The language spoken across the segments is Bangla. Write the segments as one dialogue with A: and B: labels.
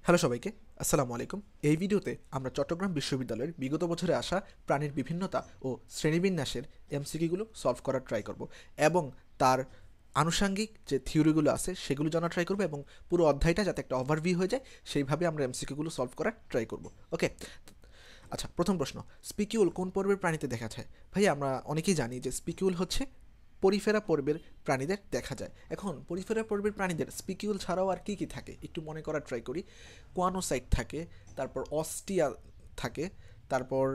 A: হ্যালো সবাইকে, আসসালামু আলাইকুম। এই ভিডিওতে আমরা চট্টগ্রাম বিশ্ববিদ্যালয়ের বিগত বছরে আসা প্রাণীর বিভিন্নতা ও শ্রেণীবিন্যাসের এমসিকিউগুলো সলভ করার ট্রাই করব এবং তার আনুষঙ্গিক যে থিওরিগুলো আছে সেগুলো জানার ট্রাই করব এবং পুরো অধ্যায়টা যাতে একটা ওভারভিউ হয়ে যায় সেইভাবে আমরা এমসিকিউগুলো সলভ করার ট্রাই করব। ওকে, আচ্ছা, প্রথম প্রশ্ন, স্পিকিউল কোন পর্বের প্রাণীতে দেখা যায়? ভাই, আমরা অনেকেই জানি যে স্পিকিউল হচ্ছে পরিফেরা পর্বের প্রাণীদের দেখা যায়। এখন পরিফেরা পর্বের প্রাণীদের স্পিকিউল ছাড়াও আর কি কি থাকে একটু মনে করার ট্রাই করি। কোয়ানোসাইট থাকে, তারপর অস্টিয়া থাকে, তারপর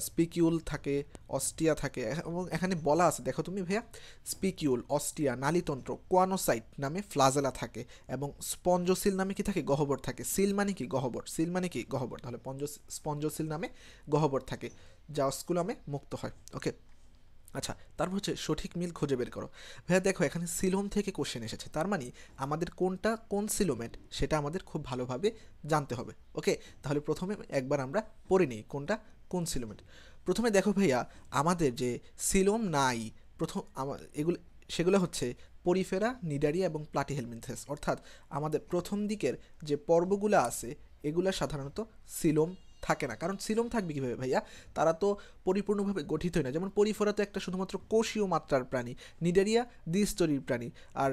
A: স্পিকিউল থাকে, অস্টিয়া থাকে এবং এখানে বলা আছে, দেখো তুমি ভাইয়া, স্পিকিউল, অস্টিয়া, নালীতন্ত্র, কোয়ানোসাইট নামে ফ্লাজেলা থাকে এবং স্পঞ্জোসিল নামে কি থাকে? গহ্বর থাকে। সিল মানে কি? গহ্বর। সিল মানে কি? গহ্বর। তাহলে স্পঞ্জোসিল নামে গহ্বর থাকে যা অস্কুলামে মুক্ত হয়। ওকে, আচ্ছা, তারপর হচ্ছে সঠিক মিল খুঁজে বের করো। ভাইয়া দেখো, এখানে সিলোম থেকে কোশ্চেন এসেছে, তার মানে আমাদের কোনটা কোন সিলোমেট সেটা আমাদের খুব ভালোভাবে জানতে হবে। ওকে, তাহলে প্রথমে একবার আমরা পড়ে নিই কোনটা কোন সিলোমেট। প্রথমে দেখো ভাইয়া, আমাদের যে সিলোম নাই, প্রথম এগুলো সেগুলো হচ্ছে পরিফেরা, নিডারিয়া এবং প্লাটিহেলমিনথেস, অর্থাৎ আমাদের প্রথম দিকের যে পর্বগুলো আছে এগুলো সাধারণত সিলোম থাকে না। কারণ সিলোম থাকবে কীভাবে ভাইয়া? তারা তো পরিপূর্ণভাবে গঠিত হয় না। যেমন পরিফেরা তো একটা শুধুমাত্র কোষীয় মাত্রার প্রাণী, নিডারিয়া দ্বিস্তরীর প্রাণী, আর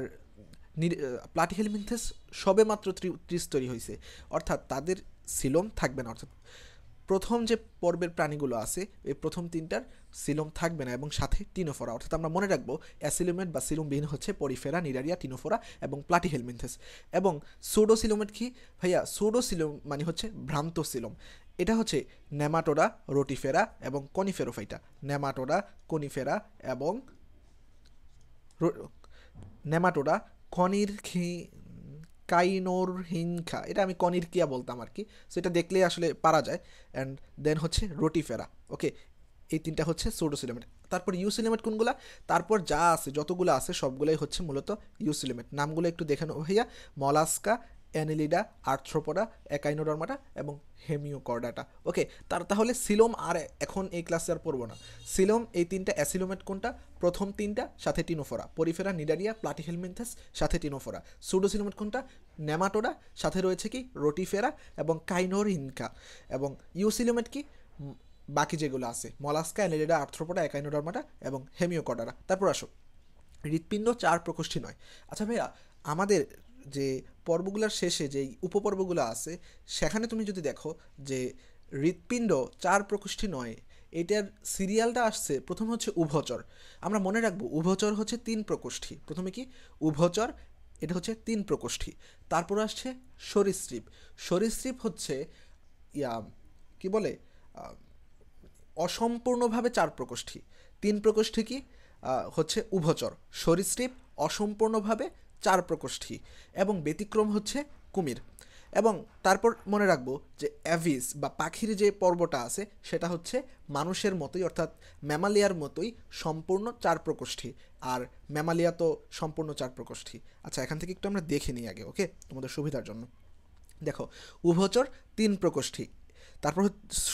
A: প্লাটিহেলমিনথেস সবে মাত্র ত্রিস্তরী হয়েছে, অর্থাৎ তাদের সিলোম থাকবে না। অর্থাৎ প্রথম যে পর্বের প্রাণীগুলো আছে এই প্রথম তিনটার সিলোম থাকবে না এবং সাথে টিনোফোরা, অর্থাৎ আমরা মনে রাখবো অ্যাসিলোমেট বা সিলোমবিহীন হচ্ছে পরিফেরা, নিডারিয়া, টিনোফোরা এবং প্লাটিহেলমিনথেস। এবং সুডোসিলোমেট কি ভাইয়া? সুডোসিলোম মানে হচ্ছে ভ্রান্ত সিলোম। এটা হচ্ছে নেমাটোডা, রোটিফেরা এবং কনিফেরোফাইটা। নেমাটোডা, কনিফেরা এবং নেমাটোডা, কনির কাইনোরহিনখা, এটা আমি কনির কিয়া বলতাম আর কি, সো এটা দেখলেই আসলে পারা যায়। অ্যান্ড দেন হচ্ছে রোটিফেরা। ওকে, এই তিনটা হচ্ছে সোডোসিলোমেট। তারপর ইউসিলোমেট কোনগুলা? তারপর যা আছে, যতগুলো আছে সবগুলোই হচ্ছে মূলত ইউসিলোমেট। নামগুলো একটু দেখে নেবো ভাইয়া। মলাস্কা, অ্যানিলিডা, আর্থ্রোপোডা, একাইনোডার্মাটা এবং হেমিওকর্ডাটা। ওকে, তাহলে সিলোম আর এখন এই ক্লাসে আর পড়বো না। সিলোম এই তিনটা, অ্যাসিলোমেট কোনটা? প্রথম তিনটা সাথে টিনোফোরা, পরিফেরা, নিডারিয়া, প্লাটিহেলমিনথেস সাথে টিনোফোরা। সুডোসিলোমেট কোনটা? নেমাটোডা, সাথে রয়েছে কি? রোটিফেরা এবং কাইনোরহিনকা। এবং ইউসিলোমেট কি? বাকি যেগুলো আছে, মলাস্কা, অ্যানিলিডা, আর্থ্রোপোডা, একাইনোডার্মাটা এবং হেমিওকর্ডারা। তারপর আসো, হৃৎপিণ্ড চার প্রকোষ্ঠী নয়। আচ্ছা ভাইয়া, আমাদের যে পর্বগুলোর শেষে যেই উপপর্বগুলো আছে সেখানে তুমি যদি দেখো যে হৃৎপিণ্ড চার প্রকোষ্ঠী নয়, এটার সিরিয়ালটা আসছে প্রথমে হচ্ছে উভচর। আমরা মনে রাখবো উভচর হচ্ছে তিন প্রকোষ্ঠী। প্রথমে কি? উভচর, এটা হচ্ছে তিন প্রকোষ্ঠী। তারপর আসছে সরীসৃপ। সরীসৃপ হচ্ছে ইয়া কি বলে, অসম্পূর্ণভাবে চার প্রকোষ্ঠী। তিন প্রকোষ্ঠী কি? হচ্ছে উভচর। সরীসৃপ অসম্পূর্ণভাবে চার প্রকোষ্ঠী এবং ব্যতিক্রম হচ্ছে কুমির। এবং তারপর মনে রাখবো যে অ্যাভিস বা পাখির যে পর্বটা আছে সেটা হচ্ছে মানুষের মতোই, অর্থাৎ ম্যামালিয়ার মতোই সম্পূর্ণ চার প্রকোষ্ঠী। আর ম্যামালিয়া তো সম্পূর্ণ চার প্রকোষ্ঠী। আচ্ছা, এখান থেকে একটু আমরা দেখে নিই আগে, ওকে, তোমাদের সুবিধার জন্য। দেখো, উভচর তিন প্রকোষ্ঠী, তারপর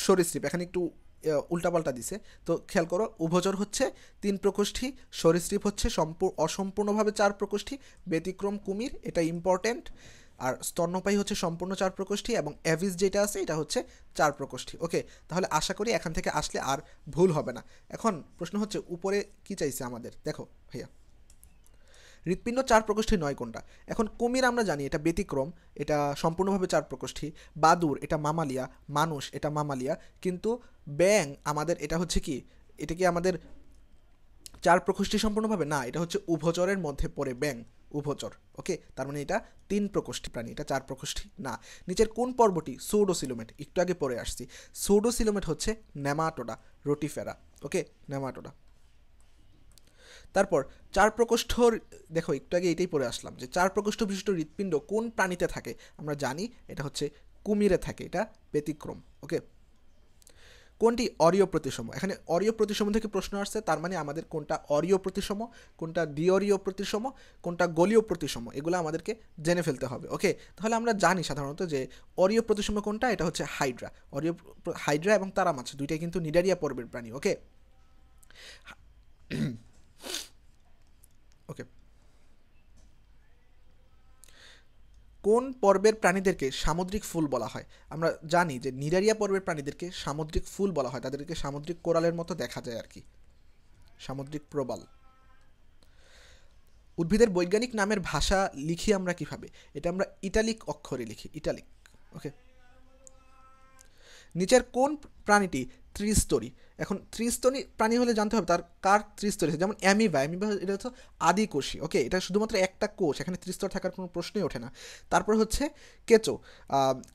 A: সরীসৃপ, এখানে একটু উল্টাপাল্টা দিছে, তো খেয়াল করো, উভচর হচ্ছে তিন প্রকোষ্ঠী, সরীসৃপ হচ্ছে অসম্পূর্ণভাবে চার প্রকোষ্ঠী, ব্যতিক্রম কুমির, এটা ইম্পর্ট্যান্ট। আর স্তন্যপায়ী হচ্ছে সম্পূর্ণ চার প্রকোষ্ঠী এবং অ্যাভিস যেটা আছে এটা হচ্ছে চার প্রকোষ্ঠী। ওকে, তাহলে আশা করি এখান থেকে আসলে আর ভুল হবে না। এখন প্রশ্ন হচ্ছে উপরে কি চাইছে আমাদের, দেখো ভাইয়া, হৃৎপিণ্ড চার প্রকোষ্ঠী নয় কোনটা? এখন কুমির আমরা জানি এটা ব্যতিক্রম, এটা সম্পূর্ণভাবে চার প্রকোষ্ঠী। বাদুর এটা মামালিয়া, মানুষ এটা মামালিয়া, কিন্তু ব্যাং আমাদের এটা হচ্ছে কি? এটা কি আমাদের চার প্রকোষ্ঠী সম্পূর্ণভাবে? না, এটা হচ্ছে উভচরের মধ্যে পড়ে ব্যাং, উভচর। ওকে, তার মানে এটা তিন প্রকোষ্ঠী প্রাণী, এটা চার প্রকোষ্ঠী না। নিচের কোন পর্বটি সুডোসিলোমেট? একটু আগে পড়ে আসছি। সুডোসিলোমেট হচ্ছে নেমাটোডা, রোটিফেরা। ওকে, নেমাটোডা। তারপর চার প্রকোষ্ঠর, দেখো একটু আগে এটাই পড়ে আসলাম যে চার প্রকোষ্ঠ বিশিষ্ট হৃৎপিণ্ড কোন প্রাণীতে থাকে? আমরা জানি এটা হচ্ছে কুমিরে থাকে, এটা ব্যতিক্রম। ওকে, কোনটি অরীয় প্রতিসম? এখানে অরীয় প্রতিসম থেকে প্রশ্ন আসছে, তার মানে আমাদের কোনটা অরীয় প্রতিসম, কোনটা দ্বিঅরীয় প্রতিসম, কোনটা গলীয় প্রতিসম, এগুলো আমাদেরকে জেনে ফেলতে হবে। ওকে, তাহলে আমরা জানি সাধারণত যে অরীয় প্রতিসম কোনটা, এটা হচ্ছে হাইড্রা। অরীয়, হাইড্রা এবং তারা মাছ দুইটাই কিন্তু নিডারিয়া পর্বের প্রাণী। ওকে, ওকে, কোন পর্বের প্রাণীদেরকে সামুদ্রিক ফুল বলা হয়? আমরা জানি যে নিডারিয়া পর্বের প্রাণীদেরকে সামুদ্রিক ফুল বলা হয়, তাদেরকে সামুদ্রিক কোরালের মতো দেখা যায় আর কি, সামুদ্রিক প্রবাল। উদ্ভিদের বৈজ্ঞানিক নামের ভাষা লিখি আমরা কিভাবে? এটা আমরা ইটালিক অক্ষরে লিখি, ইটালিক। ওকে, নিচের কোন প্রাণীটি ত্রিস্তরী? এখন ত্রিস্তরী প্রাণী হলে জানতে হবে তার কার ত্রিস্তরী, যেমন অ্যামিবা, অ্যামিবা এটা হচ্ছে আদিকোষী। ওকে, এটা শুধুমাত্র একটা কোষ, এখানে ত্রিস্তর থাকার কোনো প্রশ্নই ওঠে না। তারপর হচ্ছে কেঁচো,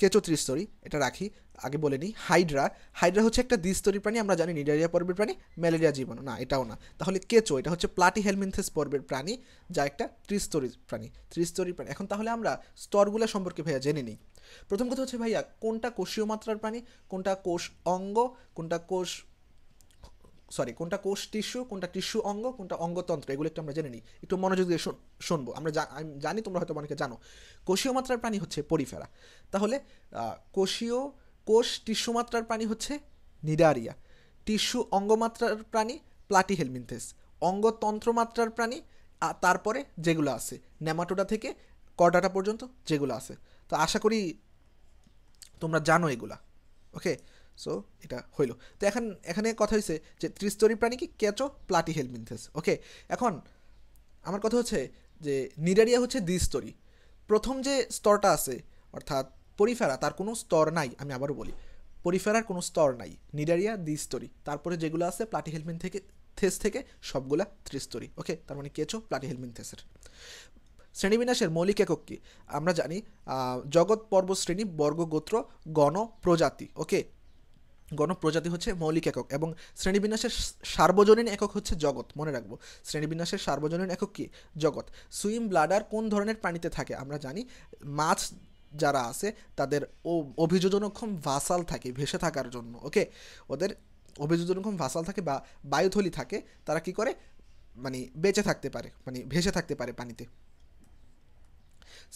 A: কেঁচো ত্রিস্তরী, এটা রাখি আগে বলে নিই। হাইড্রা, হাইড্রা হচ্ছে একটা দ্বিস্তরী প্রাণী, আমরা জানি নিডারিয়া পর্বের প্রাণী, ম্যালেরিয়া জীবাণু না, এটাও না। তাহলে কেঁচো, এটা হচ্ছে প্লাটিহেলমিনথেস পর্বের প্রাণী, যা একটা ত্রিস্তরী প্রাণী, ত্রিস্তরী প্রাণী। এখন তাহলে আমরা স্তরগুলো সম্পর্কে ভাইয়া জেনে নিই। প্রথম কথা হচ্ছে ভাইয়া, কোনটা কোষীয় মাত্রার প্রাণী, কোনটা কোষ অঙ্গ, কোনটা কোষ টিস্যু, কোনটা টিস্যু অঙ্গ, কোনটা অঙ্গতন্ত্র, এগুলো একটু আমরা জেনে নিই, একটু মনোযোগ দিয়ে শুনবো। আমি জানি তোমরা হয়তো অনেকে জানো। কোষীয় মাত্রার প্রাণী হচ্ছে পরিফেরা। তাহলে কোষীয় কোষ টিস্যু মাত্রার প্রাণী হচ্ছে নিডারিয়া। টিস্যু অঙ্গমাত্রার প্রাণী প্লাটিহেলমিনথেস। অঙ্গতন্ত্র মাত্রার প্রাণী তারপরে যেগুলো আছে নেমাটোডা থেকে কর্ডাটা পর্যন্ত যেগুলো আছে। তো আশা করি তোমরা জানো এগুলা। ওকে, সো এটা হইল। তো এখানে কথা হয়েছে যে ত্রিস্তরী প্রাণী কি? কেঁচো, প্লাটিহেলমিনথেস। ওকে, এখন আমার কথা হচ্ছে যে নিডারিয়া হচ্ছে দ্বিস্তরী। প্রথম যে স্তরটা আছে অর্থাৎ পরিফেরা, তার কোনো স্তর নাই। আমি আবারও বলি, পরিফেরার কোনো স্তর নাই, নিডারিয়া দ্বিস্তরী। তারপরে যেগুলো আছে প্লাটিহেলমিনথেস থেকে সবগুলা ত্রিস্তরী। ওকে, তার মানে কেঁচো, প্লাটিহেলমিনথেসের। শ্রেণীবিন্যাসের মৌলিক একক কি? আমরা জানি জগৎ, পর্ব, শ্রেণী, বর্গ, গোত্র, গণ, প্রজাতি। ওকে, গণ প্রজাতি হচ্ছে মৌলিক একক, এবং শ্রেণীবিন্যাসের সার্বজনীন একক হচ্ছে জগৎ। মনে রাখবো, শ্রেণীবিন্যাসের সার্বজনীন একক কি? জগৎ। সুইম ব্লাডার কোন ধরনের প্রাণীতে থাকে? আমরা জানি মাছ যারা আছে তাদের অভিযোজনক্ষম ভাসাল থাকে ভেসে থাকার জন্য। ওকে, ওদের অভিযোজনক্ষম ভাসাল থাকে বা বায়ুথলি থাকে, তারা কি করে মানে বেঁচে থাকতে পারে, মানে ভেসে থাকতে পারে পানিতে।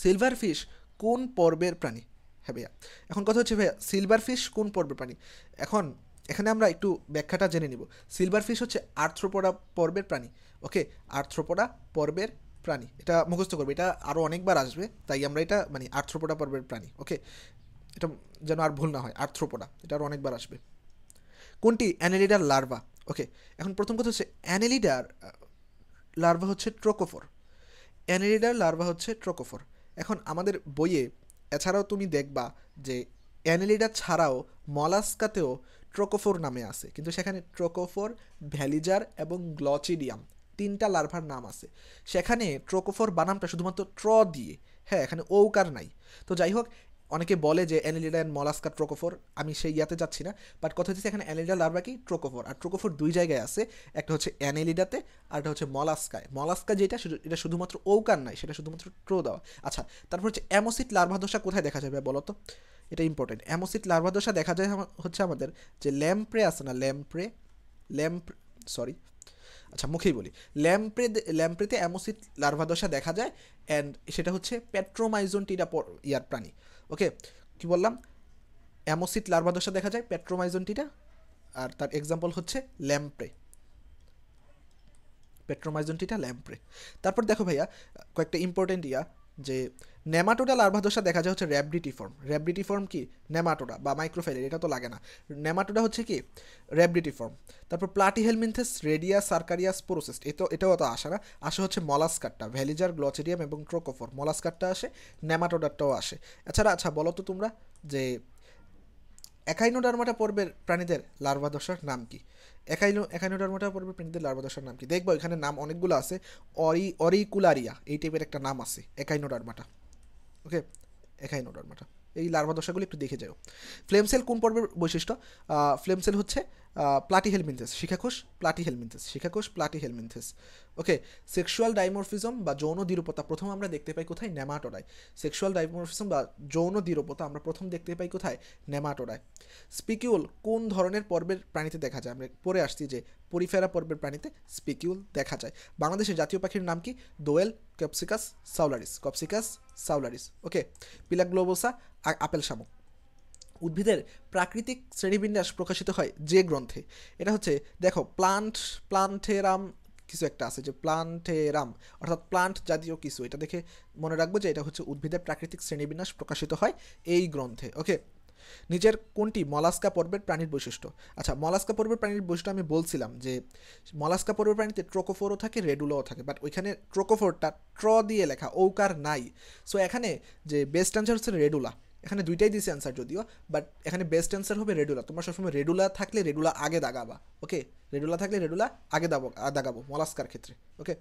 A: সিলভার ফিশ কোন পর্বের প্রাণী? হ্যাঁ ভাইয়া, এখন কথা হচ্ছে ভাইয়া সিলভার ফিশ কোন পর্বের প্রাণী? এখন এখানে আমরা একটু ব্যাখ্যাটা জেনে নিব। সিলভার ফিশ হচ্ছে আর্থ্রোপোডা পর্বের প্রাণী। ওকে, আর্থ্রোপোডা পর্বের প্রাণী, এটা মুখস্থ করবে, এটা আরও অনেকবার আসবে, তাই আমরা এটা মানে আর্থ্রোপোডা পর্বের প্রাণী। ওকে, এটা যেন আর ভুল না হয়, আর্থ্রোপোডা, এটা আরও অনেকবার আসবে। কোনটি অ্যানেলিডার লার্ভা? ওকে, এখন প্রথম কথা হচ্ছে অ্যানেলিডার লার্ভা হচ্ছে ট্রোকোফোর। অ্যানেলিডার লার্ভা হচ্ছে ট্রোকোফোর। এখন আমাদের বইয়ে এছাড়াও তুমি দেখবা যে অ্যানেলিডা ছাড়াও মলাস্কাতেও ট্রোকোফোর নামে আছে, কিন্তু সেখানে ট্রোকোফোর, ভ্যালিজার এবং গ্লচিডিয়াম তিনটা লার্ভার নাম আছে। সেখানে ট্রোকোফোর বানামটা শুধুমাত্র ট্র দিয়ে, হ্যাঁ, এখানে ঔকার নাই। তো যাই হোক, অনেকে বলে যে অ্যানেলিডা অ্যান্ড মলাস্কা ট্রোকোফোর, আমি সেই ইয়াতে যাচ্ছি না, বাট কথা হচ্ছে এখানে অ্যানেলিডা লার্ভা কি ট্রোকোফোর, আর ট্রোকোফোর দুই জায়গায় আছে, একটা হচ্ছে অ্যানেলিডাতে আর একটা হচ্ছে মলাস্কায়। মলাস্কা যেটা এটা শুধুমাত্র ঔকার নাই, সেটা শুধুমাত্র ট্রো দেওয়া। আচ্ছা, তারপর হচ্ছে অ্যামোসিট লার্ভাদশা কোথায় দেখা যাবে বলো তো? এটা ইম্পর্টেন্ট। অ্যামোসিট লার্ভাদশা দেখা যায় হচ্ছে আমাদের যে ল্যাম্প্রে আছে না, সরি, আচ্ছা মুখেই বলি, ল্যাম্প্রেতে অ্যামোসিট লার্ভাদশা দেখা যায়, অ্যান্ড সেটা হচ্ছে পেট্রোমাইজন টিডা ইয়ার প্রাণী। ওকে, কি বললাম? অ্যামোসিট লার্ভাদশা দেখা যায় পেট্রোমাইজন টিডা, আর তার এক্সাম্পল হচ্ছে ল্যাম্প্রে, পেট্রোমাইজন টিডা, ল্যাম্প্রে। তারপর দেখো ভাইয়া কয়েকটা ইম্পর্টেন্ট যে নেমাটোডা লার্ভাদশা দেখা যায় হচ্ছে র্যাবডিটিফর্ম। র্যাবডিটিফর্ম কি? নেমাটোডা বা মাইক্রোফাইলের, এটা তো লাগে না। নেমাটোডা হচ্ছে কি? র্যাবডিটিফর্ম। তারপর প্লাটিহেলমিনথেস, রেডিয়া, সার্কারিয়া, স্পোরোসিস্ট, এটাও তো আসে না, আসে হচ্ছে মলাস্কারটা, ভ্যালিজার, গ্লচিডিয়াম এবং ট্রোকোফোর। মলাস্কারটা আসে, নেমাটোডারটাও আসে। এছাড়া আচ্ছা বলো তো তোমরা যে একাইনোডার্মাটা পর্বের প্রাণীদের লার্ভাদশার নাম কি? একাইনোডার্মাটা পর্বের প্রাণীদের লার্ভাদশার নাম কি? দেখবো এখানে নাম অনেকগুলো আছে, অরিকুলারিয়া এই টাইপের একটা নাম আছে একাইনোডার্মাটা। ওকে, একাইনোডার্মাটা, এই লার্ভাদশাগুলো একটু দেখে যাও। ফ্লেম সেল কোন পর্বের বৈশিষ্ট্য? ফ্লেম সেল হচ্ছে প্লাটিহেলমিনথেস, শিখাকোষ প্লাটিহেলমিনথেস। ওকে, সেক্সুয়াল ডাইমরফিজম বা যৌন দ্বিরূপতা প্রথম আমরা দেখতে পাই কোথায়? নেমাটোডায়। সেক্সুয়াল ডাইমরফিজম বা যৌন দ্বিরূপতা আমরা প্রথম দেখতে পাই কোথায়? নেমাটোডায়। স্পিকিউল কোন ধরনের পর্বের প্রাণীতে দেখা যায়? আমরা পরে আসছি যে পরিফেরা পর্বের প্রাণীতে স্পিকিউল দেখা যায়। বাংলাদেশের জাতীয় পাখির নাম কি? দোয়েল, কপসিকাস সাউলারিস। ওকে, পিলা গ্লোবোসা, আপেল শামুক। উদ্ভিদের প্রাকৃতিক শ্রেণীবিন্যাস প্রকাশিত হয় যে গ্রন্থে? এটা হচ্ছে দেখো প্লান্টেরাম কিছু একটা আছে যে প্লান্টেরাম, অর্থাৎ প্লান্ট জাতীয় কিছু। এটা দেখে মনে রাখবো যে এটা হচ্ছে উদ্ভিদের প্রাকৃতিক শ্রেণীবিন্যাস প্রকাশিত হয় এই গ্রন্থে। ওকে, নিচের কোনটি মলাস্কা পর্বের প্রাণীর বৈশিষ্ট্য? আচ্ছা, মলাস্কা পর্বের প্রাণীর বৈশিষ্ট্য আমি বলছিলাম যে মলাস্কা পর্বের প্রাণীতে ট্রোকোফোরও থাকে, রেডুলাও থাকে, বাট ওইখানে ট্রোকোফোরটা ট্র দিয়ে লেখা, ওকার নাই। সো এখানে যে বেস্ট অ্যান্সার হচ্ছে রেডুলা। এখানে দুইটাই দিয়েছে অ্যান্সার যদিও, বাট এখানে বেস্ট অ্যান্সার হবে রেডুলা। তোমরা সবসময় রেডুলা থাকলে রেডুলা আগে দাগাবা। ওকে, রেডুলা থাকলে রেডুলা আগে দাগাবো মলাস্কার ক্ষেত্রে। ওকে,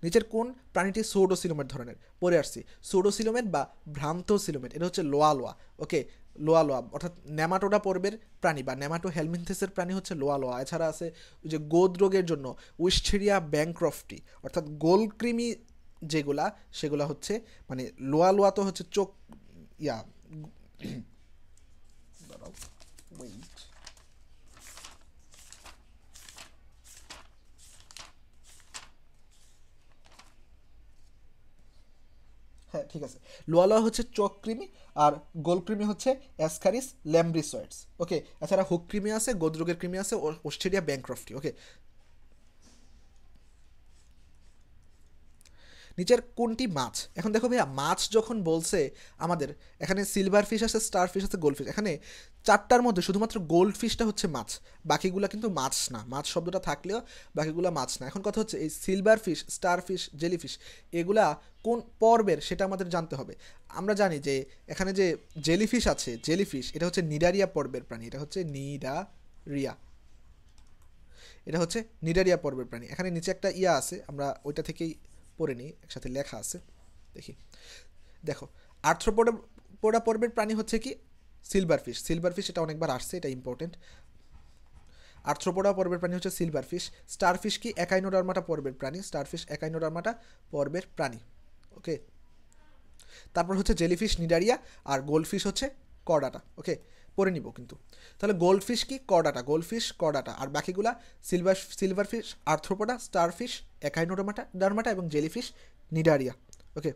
A: নিচের কোন প্রাণীটি সৌডোসিলোমেট ধরনের? পরে আসছি। সৌডোসিলোমেট বা ভ্রান্ত সিলোমেট, এটা হচ্ছে লোয়া লোয়া। ওকে, লোয়া লোয়া অর্থাৎ নেমাটোডা পর্বের প্রাণী বা নেমাটো হেলমিনথেসের প্রাণী হচ্ছে লোয়া লোয়া। এছাড়া আছে ওই যে গোদ রোগের জন্য উইস্টেরিয়া ব্যাংক্রফটি, অর্থাৎ গোলকৃমি যেগুলা সেগুলা হচ্ছে মানে লোয়া লোয়া তো হচ্ছে চোখ ইয়া হ্যাঁ ঠিক আছে, লোয়া লোয়া হচ্ছে চোখ কৃমি, আর গোলকৃমি হচ্ছে অ্যাসকারিস ল্যাম্ব্রিসয়েডস। ওকে, এছাড়া হুক কৃমি আছে, গোদরোগের কৃমি আছে, অস্ট্রেলিয়া ব্যাংক্রফটি। ওকে, নিচের কোনটি মাছ? এখন দেখো ভাইয়া, মাছ যখন বলছে আমাদের এখানে সিলভার ফিশ আছে, স্টার ফিশ আছে, গোল্ড ফিশ। এখানে চারটার মধ্যে শুধুমাত্র গোল্ড ফিশটা হচ্ছে মাছ, বাকিগুলা কিন্তু মাছ না। মাছ শব্দটা থাকলেও বাকিগুলা মাছ না। এখন কথা হচ্ছে এই silver fish, star fish, jelly fish এগুলা কোন পর্বের সেটা আমাদের জানতে হবে। আমরা জানি যে এখানে যে জেলি ফিশ আছে, জেলি ফিশ এটা হচ্ছে নিডারিয়া পর্বের প্রাণী। এটা হচ্ছে নিডারিয়া, এটা হচ্ছে নিডারিয়া পর্বের প্রাণী। এখানে নিচে একটা ইয়া আছে, আমরা ওইটা থেকেই পড়ে নিই, একসাথে লেখা আছে দেখি। দেখো, আর্থ্রোপোডা পর্বের প্রাণী হচ্ছে কি সিলভার ফিশ। সিলভার ফিশ এটা অনেকবার আসছে, এটা ইম্পর্টেন্ট। আর্থ্রোপোডা পর্বের প্রাণী হচ্ছে সিলভার ফিশ। স্টার ফিশ কি একাইনোডার্মাটা পর্বের প্রাণী। স্টার ফিশ একাইনোডার্মাটা পর্বের প্রাণী। ওকে, তারপর হচ্ছে জেলিফিশ নিডারিয়া, আর গোল্ডফিশ হচ্ছে কর্ডাটা। ওকে, পরে নিব কিন্তু। তাহলে গোল্ডফিশ কি কর্ডাটা, গোল্ডফিশ কর্ডাটা, আর বাকিগুলা silver fish Arthropoda, star fish dermata এবং জেলিফিশ নিডারিয়া। ওকে,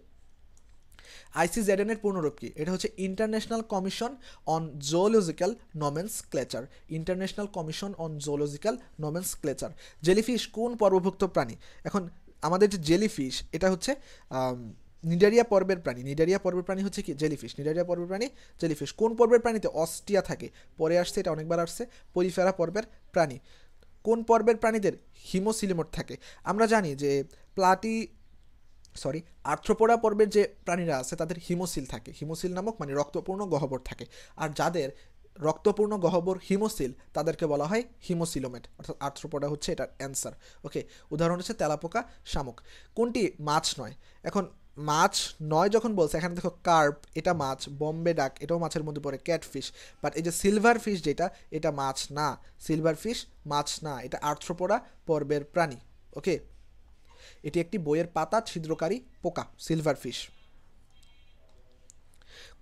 A: আইসিজেডএন এর পূর্ণরূপ কি? এটা হচ্ছে international commission on zoological nomenclature. International commission on zoological nomenclature. Jellyfish কোন পর্বভুক্ত প্রাণী? এখন আমাদের যে জেলিফিশ এটা হচ্ছে নিডারিয়া পর্বের প্রাণী। নিডারিয়া পর্বের প্রাণী হচ্ছে কি জেলিফিশ। নিডারিয়া পর্বের প্রাণী জেলিফিশ। কোন পর্বের প্রাণীতে অস্টিয়া থাকে? পরে আসছে, এটা অনেকবার আসছে। পরিফেরা পর্বের প্রাণী। কোন পর্বের প্রাণীদের হিমোসিলিমোট থাকে? আমরা জানি যে আর্থ্রোপোডা পর্বের যে প্রাণীরা আছে তাদের হিমোসিল থাকে। হিমোসিল নামক মানে রক্তপূর্ণ গহ্বর থাকে। আর যাদের রক্তপূর্ণ গহ্বর হিমোসিল তাদেরকে বলা হয় হিমোসিলোমেট, অর্থাৎ আর্থ্রোপোডা হচ্ছে এটার অ্যান্সার। ওকে, উদাহরণ হচ্ছে তেলাপোকা, শামুক। কোনটি মাছ নয়? এখন মাছ নয় যখন বলছে, এখানে দেখো কার্প এটা মাছ, বম্বে ডাক এটাও মাছের মধ্যে পড়ে, ক্যাটফিশ। বাট এই যে সিলভার ফিশ যেটা, এটা মাছ না। সিলভার ফিশ মাছ না, এটা আর্থ্রোপোডা পর্বের প্রাণী। ওকে, এটি একটি বইয়ের পাতা ছিদ্রকারী পোকা, সিলভার ফিশ।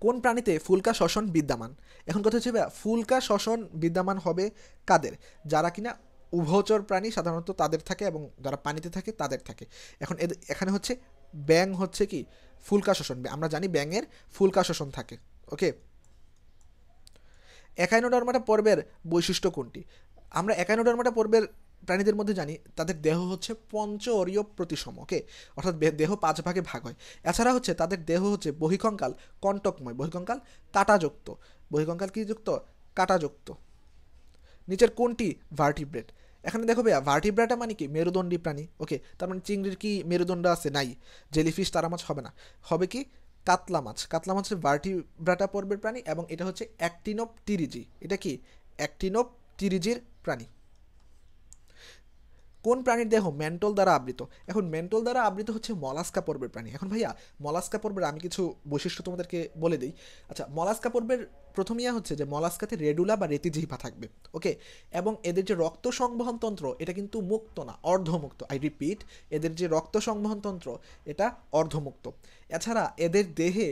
A: কোন প্রাণীতে ফুলকা শ্বসন বিদ্যমান? এখন কথা হচ্ছে ফুলকা শ্বসন বিদ্যমান হবে কাদের? যারা কিনা উভচর প্রাণী সাধারণত তাদের থাকে, এবং যারা পানিতে থাকে তাদের থাকে। এখন এখানে হচ্ছে ব্যাং হচ্ছে কি ফুলকা শ্বসন। আমরা জানি ব্যাঙের ফুলকা শ্বসন থাকে। ওকে, একাইনোডার্মাটা পর্বের বৈশিষ্ট্য কোনটি? আমরা একাইনোডার্মাটা পর্বের প্রাণীদের মধ্যে জানি তাদের দেহ হচ্ছে পঞ্চ অরীয় প্রতিসম। ওকে, অর্থাৎ দেহ 5 ভাগে ভাগ হয়। এছাড়া হচ্ছে তাদের দেহ হচ্ছে বহিকঙ্কাল কণ্টকময়, বহিকঙ্কাল কাঁটাযুক্ত। বহিকঙ্কাল কি যুক্ত? কাঁটাযুক্ত। নিচের কোনটি ভার্টিব্রেট? এখানে দেখো ভাইয়া, ভার্টিব্রাটা মানে কি মেরুদণ্ডী প্রাণী। ওকে, তার মানে চিংড়ির কি মেরুদণ্ড আছে? নাই। জেলিফিশ তারা মাছ হবে না, হবে কি কাতলা মাছ। কাতলা মাছ হচ্ছে ভার্টিব্রাটা পর্বের প্রাণী, এবং এটা হচ্ছে অ্যাক্টিনোপটিরিজি। এটা কি অ্যাক্টিনোপটিরিজির প্রাণী। কোন প্রাণীর দেহ মেন্টল দ্বারা আবৃত? এখন মেন্টল দ্বারা আবৃত হচ্ছে মলাস্কা পর্বের প্রাণী। এখন ভাইয়া মলাস্কা পর্বের আমি কিছু বৈশিষ্ট্য তোমাদেরকে বলে দিই। আচ্ছা, মলাস্কা পর্বের প্রথমিয়া হচ্ছে যে মলাস্কাতে রেডুলা বা রেতিজিহ্বা থাকবে। ওকে, এবং এদের যে রক্ত সংবহন তন্ত্র এটা কিন্তু মুক্ত না, অর্ধমুক্ত। আই রিপিট, এদের যে রক্ত সংবহন তন্ত্র এটা অর্ধমুক্ত। এছাড়া এদের দেহে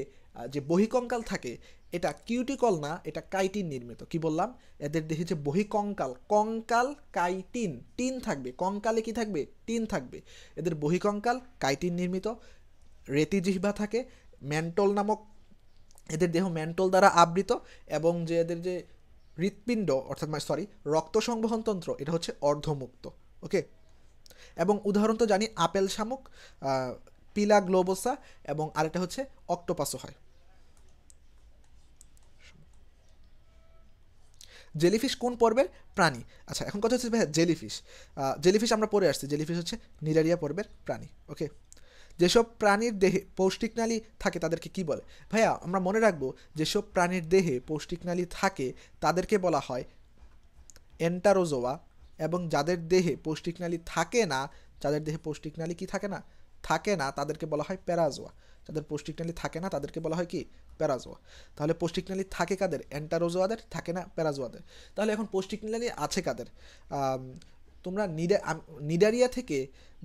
A: যে বহিকঙ্কাল থাকে এটা কিউটিকল না, এটা কাইটিন নির্মিত। কি বললাম? এদের দেহে যে বহিকঙ্কাল, কঙ্কাল কাইটিন, টিন থাকবে। কঙ্কালে কি থাকবে? টিন থাকবে। এদের বহিকঙ্কাল কাইটিন নির্মিত। রেতিজিহ্বা থাকে, ম্যান্টল নামক এদের দেহ ম্যান্টল দ্বারা আবৃত, এবং যে এদের যে হৃৎপিণ্ড অর্থাৎ রক্ত সংবহন তন্ত্র এটা হচ্ছে অর্ধমুক্ত। ওকে, এবং উদাহরণ তো জানি আপেল শামুক, পিলা গ্লোবোসা, এবং আরেকটা হচ্ছে অক্টোপাসও হয়। জেলিফিশ কোন পর্বের প্রাণী? আচ্ছা, এখন কথা হচ্ছে ভাইয়া জেলিফিশ আমরা পড়ে আসছি, জেলিফিশ হচ্ছে নিডারিয়া পর্বের প্রাণী। ওকে, যেসব প্রাণীর দেহে পৌষ্টিকনালী থাকে তাদেরকে কি বলে? ভাইয়া আমরা মনে রাখবো যেসব প্রাণীর দেহে পৌষ্টিকনালী থাকে তাদেরকে বলা হয় এন্টারোজোয়া, এবং যাদের দেহে পৌষ্টিকনালী থাকে না, যাদের দেহে পৌষ্টিকনালী কি থাকে না, থাকে না, তাদেরকে বলা হয় প্যারাজোয়া। যাদের পৌষ্টিকনালী থাকে না তাদেরকে বলা হয় কি, প্যারাজোয়া। তাহলে পৌষ্টিকনালী থাকে কাদের? এন্টারোজোয়াদের, থাকে না প্যারাজোয়াদের। তাহলে এখন পৌষ্টিকনালী আছে কাদের? তোমরা নিডারিয়া থেকে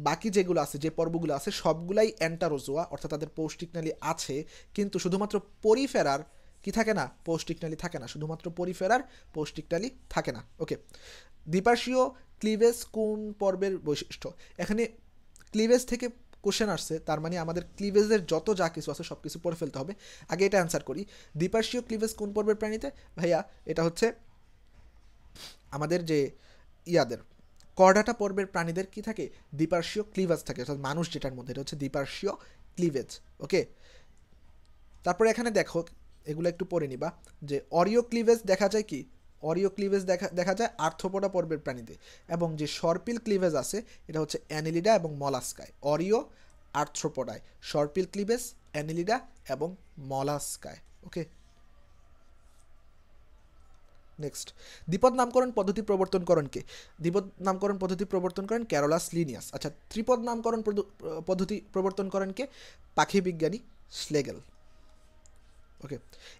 A: বাকি যেগুলো আছে, যে পর্বগুলো আছে সবগুলাই এন্টারোজোয়া, অর্থাৎ তাদের পৌষ্টিকনালী আছে, কিন্তু শুধুমাত্র পরিফেরার কি থাকে না, পৌষ্টিকনালী থাকে না, শুধুমাত্র পরিফেরার পৌষ্টিকনালী থাকে না। ওকে, দ্বিপার্শ্বীয় ক্লিভেজ কোন পর্বের বৈশিষ্ট্য? এখানে ক্লিভেজ থেকে কোশ্চেন আসছে, তার মানে আমাদের ক্লিভেজের যত যা কিছু আছে সব কিছু পড়ে ফেলতে হবে। আগে এটা অ্যান্সার করি, দ্বিপার্শ্বীয় ক্লিভেজ কোন পর্বের প্রাণীতে? ভাইয়া এটা হচ্ছে আমাদের যে ইয়াদের কর্ডাটা পর্বের প্রাণীদের কি থাকে, দ্বিপার্শ্বীয় ক্লিভেজ থাকে, অর্থাৎ মানুষ যেটার মধ্যে, এটা হচ্ছে দ্বিপার্শ্বীয় ক্লিভেজ। ওকে, তারপরে এখানে দেখো, এগুলো একটু পড়ে নিবা, যে অরিও ক্লিভেজ দেখা যায় কি, অরিও ক্লিভেজ দেখা যায় আর্থ্রোপোডা পর্বের প্রাণীতে, এবং যে সর্পিল ক্লিভেজ আছে এটা হচ্ছে অ্যানিলিডা এবং মলাস্কায়। অরিও, আর্থ্রোপোডায়, সর্পিল ক্লিভেজ, অ্যানিলিডা এবং মলাস্কায়। ওকে, নেক্সট, দ্বিপদ নামকরণ পদ্ধতি প্রবর্তন করেন কে? দ্বিপদ নামকরণ পদ্ধতি প্রবর্তন করেন ক্যারোলাস লিনিয়াস। আচ্ছা, ত্রিপদ নামকরণ পদ্ধতি প্রবর্তন করেন কে? পাখি বিজ্ঞানী শ্লেগেল। ওকে,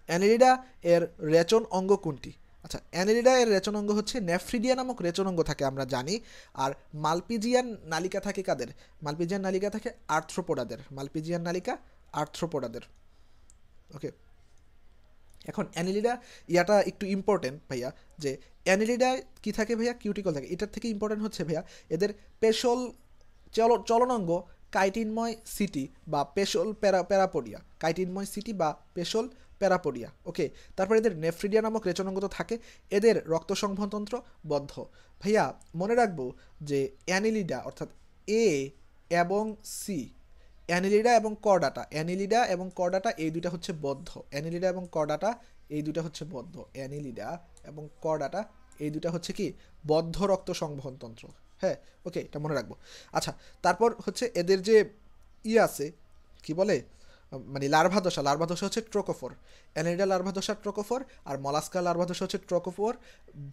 A: অ্যানেলিডা এর রেচন অঙ্গ কোনটি? আচ্ছা, অ্যানেলিডা এর রেচন অঙ্গ হচ্ছে নেফ্রিডিয়া নামক রেচন অঙ্গ থাকে আমরা জানি, আর মালপিজিয়ান নালিকা থাকে কাদের? মালপিজিয়ান নালিকা থাকে আর্থ্রোপোডাদের, মালপিজিয়ান নালিকা আর্থ্রোপোডাদের। ওকে, এখন অ্যানেলিডা ইয়াটা একটু ইম্পর্টেন্ট ভাইয়া, যে অ্যানেলিডা কি থাকে ভাইয়া? কিউটিকল থাকে। এটার থেকে ইম্পর্টেন্ট হচ্ছে ভাইয়া এদের পেশল চলনাঙ্গ কাইটিনময় সিটি বা পেশল প্যারাপোডিয়া, কাইটিনময় সিটি বা পেশল প্যারাপোডিয়া। ওকে, তারপর এদের নেফ্রিডিয়া নামক রেচনাঙ্গ তো থাকে, এদের রক্ত সংবহনতন্ত্র বদ্ধ। ভাইয়া মনে রাখবো যে অ্যানিলিডা অর্থাৎ এ এবং সি, অ্যানিলিডা এবং কর্ডাটা, অ্যানিলিডা এবং কর্ডাটা এই দুইটা হচ্ছে বদ্ধ, অ্যানিলিডা এবং কর্ডাটা এই দুইটা হচ্ছে বদ্ধ, অ্যানিলিডা এবং কর্ডাটা এই দুইটা হচ্ছে কি, বদ্ধ রক্ত সংবহনতন্ত্র। হ্যাঁ, ওকে, এটা মনে রাখবো। আচ্ছা, তারপর হচ্ছে এদের যে আছে কি বলে, মানে লার্ভাদশা হচ্ছে ট্রোকোফোর, অ্যানিলিডা লার্ভাদশা ট্রোকোফোর, আর মলাস্কা লার্ভাদশা হচ্ছে ট্রোকোফোর,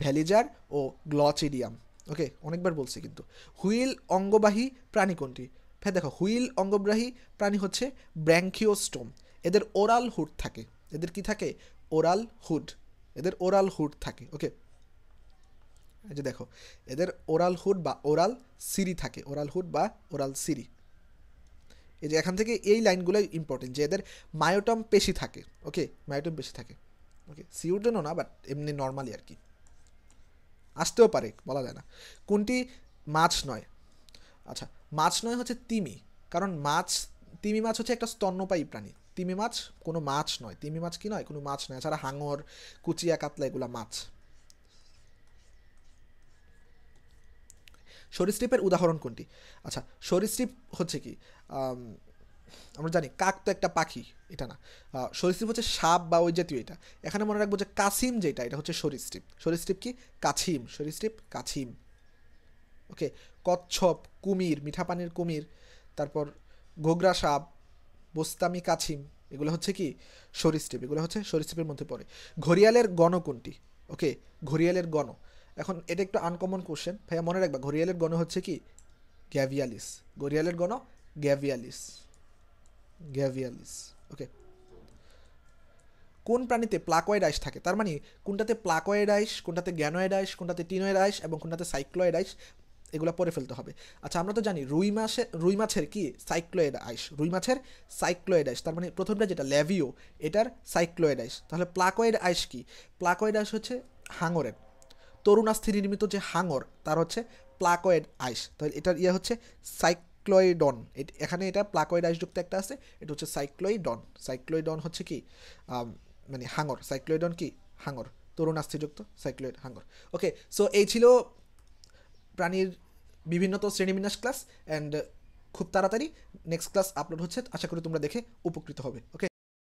A: ভ্যালিজার ও গ্লচিডিয়াম। ওকে, অনেকবার বলছি কিন্তু। হুইল অঙ্গবাহী প্রাণী কোনটি? হ্যাঁ দেখো, হুইল অঙ্গবাহী প্রাণী হচ্ছে ব্র্যাঙ্কিওস্টোম। এদের ওরাল হুড থাকে, এদের কি থাকে? ওরাল হুড, এদের ওরাল হুড থাকে। ওকে, এই যে দেখো, এদের ওরাল হুড বা ওরাল সিরি থাকে, ওরাল হুড বা ওরাল সিরি। এই যে এখান থেকে এই লাইনগুলো ইম্পর্টেন্ট, যে এদের মায়োটম পেশি থাকে। ওকে, মায়োটম পেশি থাকে। ওকে, সিউর জন্য না, বাট এমনি নর্মালি আর কি, আসতেও পারে, বলা যায় না। কোনটি মাছ নয়? আচ্ছা, মাছ নয় হচ্ছে তিমি, কারণ তিমি মাছ হচ্ছে একটা স্তন্যপায়ী প্রাণী। তিমি মাছ কোনো মাছ নয়, তিমি মাছ কি নয়, কোনো মাছ নয়। এছাড়া হাঙর, কুচিয়া, কাতলা এগুলা মাছ। সরীসৃপের উদাহরণ কোনটি? আচ্ছা, সরীসৃপ হচ্ছে কি, আমরা জানি কাক তো একটা পাখি, এটা না। সরীসৃপ হচ্ছে সাপ বা ওই জাতীয়। এটা এখানে মনে রাখবো যে কাছিম যেটা, এটা হচ্ছে সরীসৃপ। সরীসৃপ কি? কাছিম, সরীসৃপ কাছিম। ওকে, কচ্ছপ, কুমির, মিঠা পানির কুমির, তারপর ঘোগরা সাপ, বোস্তামি কাছিম, এগুলো হচ্ছে কি, সরীসৃপ, এগুলো হচ্ছে সরীসৃপের মধ্যে পড়ে। ঘড়িয়ালের গণ কোনটি? ওকে, ঘড়িয়ালের গণ, এখন এটা একটু আনকমন কোশ্চেন ভাইয়া, মনে রাখবা ঘড়িয়ালের গণ হচ্ছে কি, গ্যাভিয়ালিস। ঘড়িয়ালের গণ গ্যাভিয়ালিস, গ্যাভিয়ালিস। ওকে, কোন প্রাণীতে প্লাকয়েড আইস থাকে? তার মানে কোনটাতে প্লাকয়েড আইস, কোনটাতে গ্যানয়েড আইস, কোনটাতে টিনয়েড আইস এবং কোনটাতে সাইক্লয়েড আইস, এগুলো পরে ফেলতে হবে। আচ্ছা, আমরা তো জানি রুই মাছের কি, সাইক্লয়েড আইস, রুই মাছের সাইক্লয়েড আইস, তার মানে প্রথমটা যেটা ল্যাভিও, এটার সাইক্লয়েড আইস। তাহলে প্লাকয়েড আইস কি? প্লাকয়েড আইস হচ্ছে হাঙরের, তরুণাস্থি নির্মিত যে হাঙর তার হচ্ছে প্লাকয়েড আইস। তাহলে এটার হচ্ছে সাইক্লয়েডন, এখানে এটা প্লাকয়েড আইসযুক্ত একটা আছে, এটা হচ্ছে সাইক্লয়েডন। সাইক্লয়েডন হচ্ছে কি, মানে হাঙর, সাইক্লয়েডন কি, হাঙর, তরুণাস্থিযুক্ত সাইক্লয়েড হাঙর। ওকে, সো এই ছিল প্রাণীর বিভিন্ন তো শ্রেণীবিন্যাস ক্লাস, অ্যান্ড খুব তাড়াতাড়ি নেক্সট ক্লাস আপলোড হচ্ছে, আশা করি তোমরা দেখে উপকৃত হবে। ওকে।